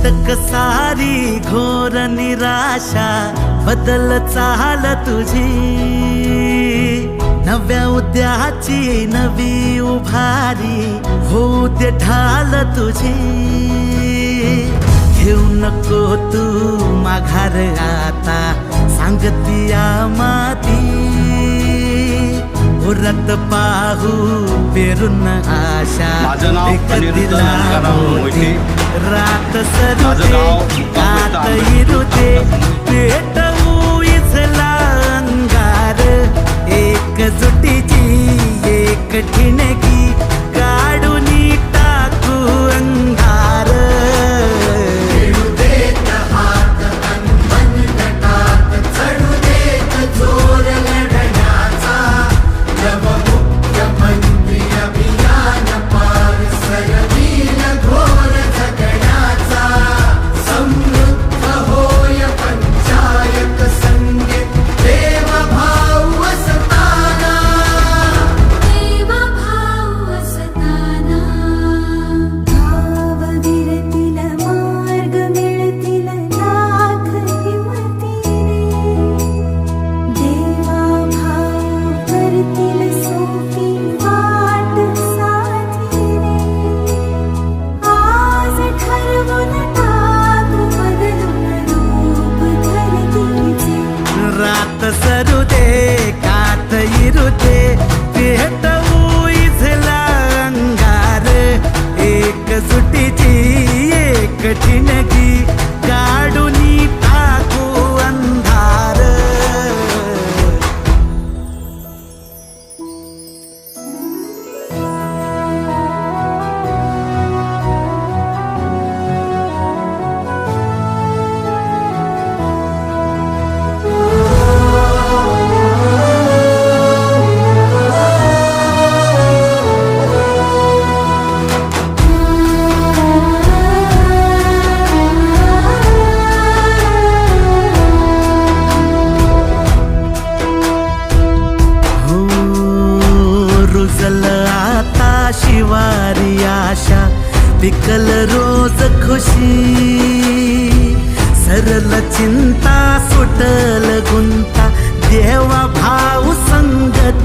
अटक सारी घोर निराशा बदल चाल तुझी, नव्या उद्याची नवी उभारी होऊ दे ढाल तुझी। घेऊ नको तू माघार आता सांगतिया माती, उरत पाहू पेरून आशा रात सरुते कात इरुते पेटवू इझला अंगार, एकजुटीची एक ठिणगी काढून टाकू अंधार। सरू दे कात इरुते पेटवू इझला अंगार, एकजुटीची एक ठिणगी काढून टाकू अंधार। आता शिवारी आशा पिकल रोज खुशी, सरल चिंता सुटल गुंता देवा भाऊ संगतीची।